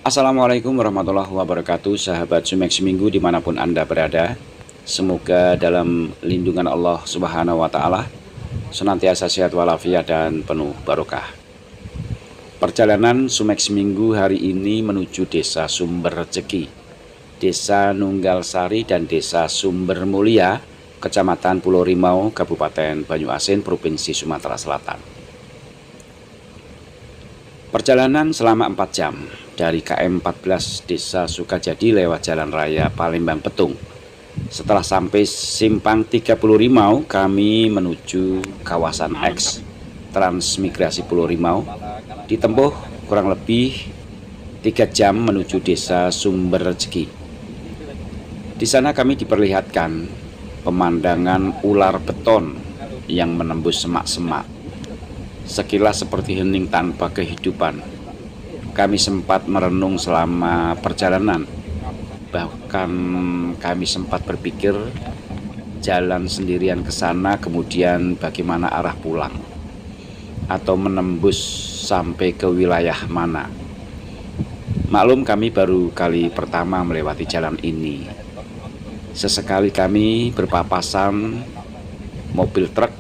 Assalamualaikum warahmatullahi wabarakatuh, sahabat Sumex Minggu dimanapun Anda berada. Semoga dalam lindungan Allah Subhanahu wa Ta'ala senantiasa sehat walafiat dan penuh barokah. Perjalanan Sumex Minggu hari ini menuju Desa Sumber Rezeki, Desa Nunggal Sari dan Desa Sumber Mulia, Kecamatan Pulau Rimau, Kabupaten Banyuasin, Provinsi Sumatera Selatan. Perjalanan selama 4 jam dari KM 14 Desa Sukajadi lewat Jalan Raya Palembang Petung. Setelah sampai Simpang 30 Rimau, kami menuju kawasan X Transmigrasi Pulau Rimau. Ditempuh kurang lebih 3 jam menuju Desa Sumber Rezeki. Di sana kami diperlihatkan pemandangan ular beton yang menembus semak-semak. Sekilas seperti hening tanpa kehidupan. Kami sempat merenung selama perjalanan. Bahkan kami sempat berpikir jalan sendirian ke sana, kemudian bagaimana arah pulang, atau menembus sampai ke wilayah mana. Maklum kami baru kali pertama melewati jalan ini. Sesekali kami berpapasan mobil truk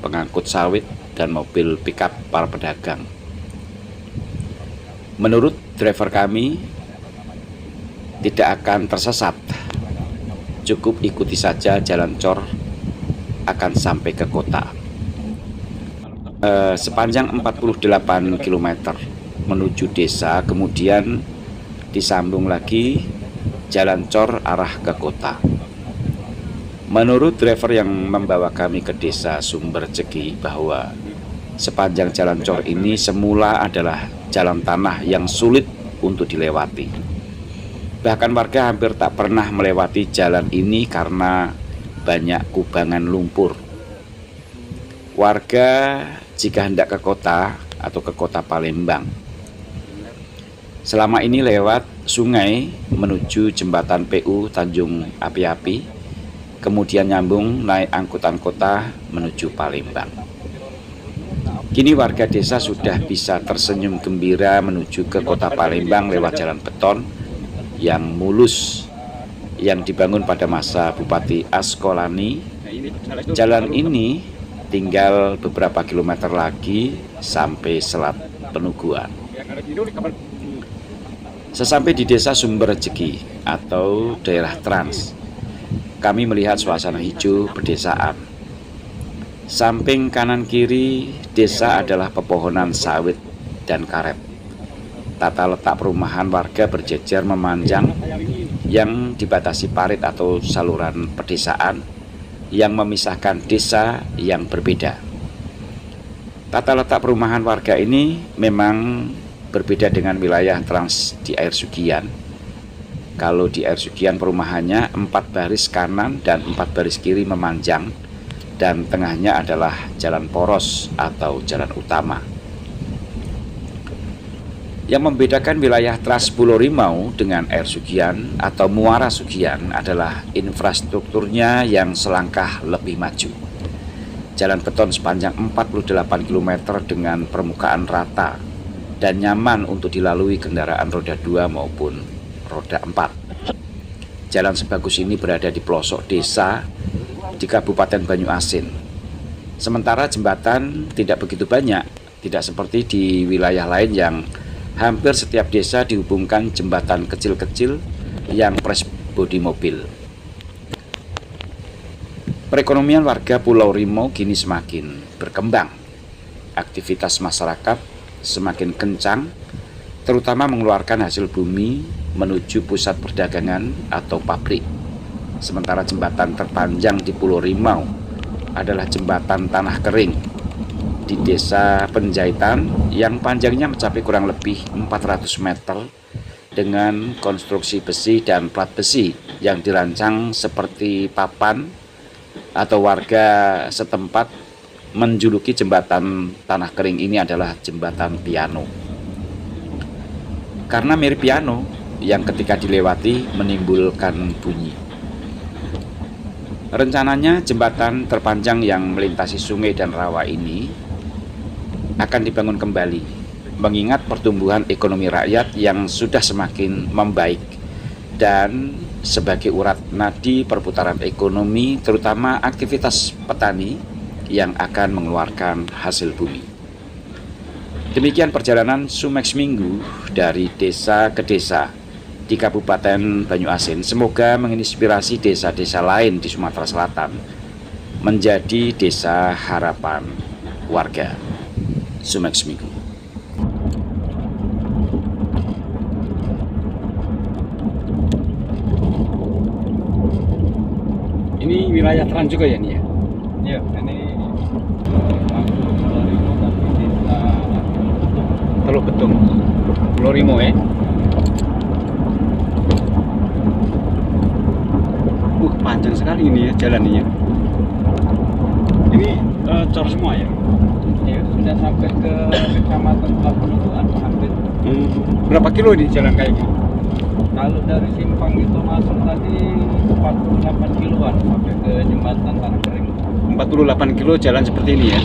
pengangkut sawit dan mobil pickup para pedagang. Menurut driver kami, tidak akan tersesat. Cukup ikuti saja jalan cor, akan sampai ke kota. Sepanjang 48 km menuju desa, kemudian disambung lagi jalan cor arah ke kota. Menurut driver yang membawa kami ke Desa Sumber Rezeki bahwa sepanjang jalan cor ini semula adalah jalan tanah yang sulit untuk dilewati. Bahkan warga hampir tak pernah melewati jalan ini karena banyak kubangan lumpur. Warga jika hendak ke kota atau ke kota Palembang, selama ini lewat sungai menuju jembatan PU Tanjung Api-Api, kemudian nyambung naik angkutan kota menuju Palembang. Kini warga desa sudah bisa tersenyum gembira menuju ke kota Palembang lewat jalan beton yang mulus yang dibangun pada masa Bupati Askolani. Jalan ini tinggal beberapa kilometer lagi sampai Selat Penuguan. Sesampai di Desa Sumber Rezeki atau daerah Trans, kami melihat suasana hijau pedesaan. Samping kanan kiri desa adalah pepohonan sawit dan karet. Tata letak perumahan warga berjejer memanjang yang dibatasi parit atau saluran pedesaan yang memisahkan desa yang berbeda. Tata letak perumahan warga ini memang berbeda dengan wilayah Trans di Air Sugian. Kalau di Air Sugian perumahannya 4 baris kanan dan 4 baris kiri memanjang, dan tengahnya adalah jalan poros atau jalan utama. Yang membedakan wilayah Trans Pulau Rimau dengan Air Sugian atau Muara Sugian adalah infrastrukturnya yang selangkah lebih maju. Jalan beton sepanjang 48 km dengan permukaan rata dan nyaman untuk dilalui kendaraan roda 2 maupun roda 4. Jalan sebagus ini berada di pelosok desa di Kabupaten Banyuasin. Sementara jembatan tidak begitu banyak, tidak seperti di wilayah lain yang hampir setiap desa dihubungkan jembatan kecil-kecil yang press bodi mobil. Perekonomian warga Pulau Rimau kini semakin berkembang. Aktivitas masyarakat semakin kencang, terutama mengeluarkan hasil bumi menuju pusat perdagangan atau pabrik. Sementara jembatan terpanjang di Pulau Rimau adalah jembatan tanah kering di Desa Penjahitan yang panjangnya mencapai kurang lebih 400 meter dengan konstruksi besi dan plat besi yang dirancang seperti papan, atau warga setempat menjuluki jembatan tanah kering ini adalah jembatan piano. Karena mirip piano yang ketika dilewati menimbulkan bunyi. Rencananya jembatan terpanjang yang melintasi sungai dan rawa ini akan dibangun kembali mengingat pertumbuhan ekonomi rakyat yang sudah semakin membaik dan sebagai urat nadi perputaran ekonomi, terutama aktivitas petani yang akan mengeluarkan hasil bumi. Demikian perjalanan Sumex Minggu dari desa ke desa di Kabupaten Banyuasin. Semoga menginspirasi desa-desa lain di Sumatera Selatan menjadi desa harapan warga. Sumex Minggu. Ini wilayah Trans juga ya nih ya? Iya, ini masuk Pulau Rimo tapi desa Teluk Betung, Pulau Rimo ya? Panjang sekali ini ya jalannya. Ini cor semua ya? ya sudah sampai ke kecamatan Pelabuhan hampir. Berapa kilo ini jalan kayak gini? Kalau dari Simpang itu masuk tadi 48 kiloan sampai ke jembatan Tanah Kering. 48 kilo jalan seperti ini ya?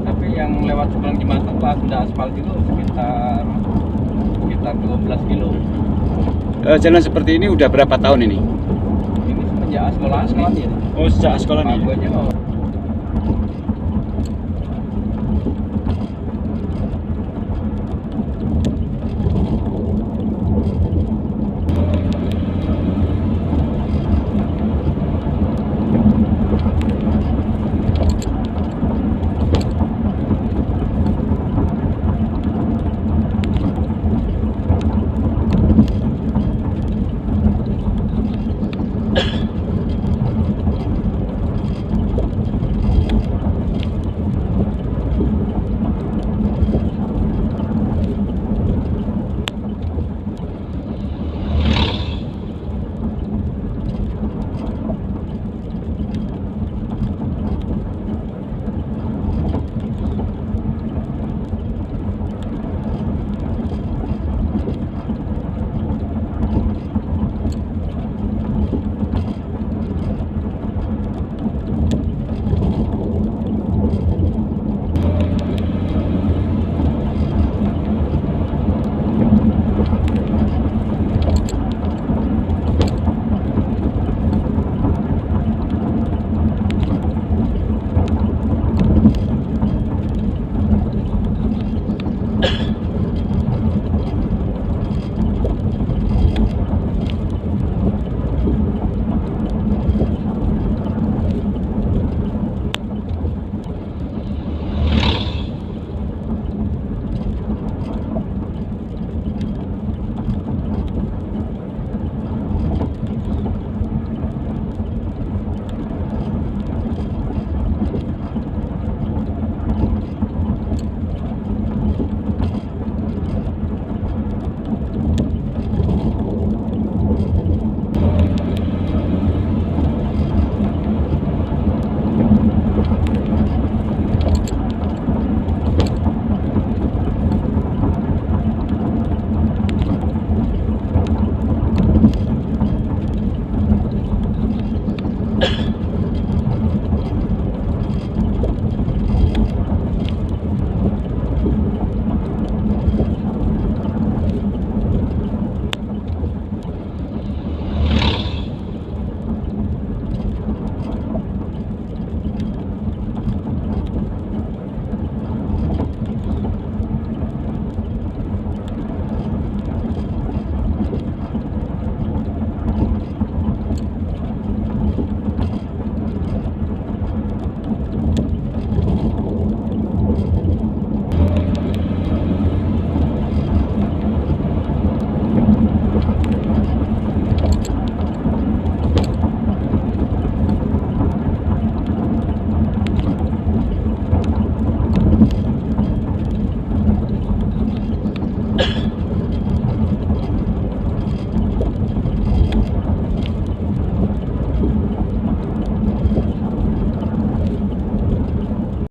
Tapi yang lewat seberang jembatan lah sudah aspal itu sekitar 12 kilo. Jalan seperti ini udah berapa tahun ini? Ini semenjak sekolah ya. Oh, sejak sekolah nih. Aku aja mau.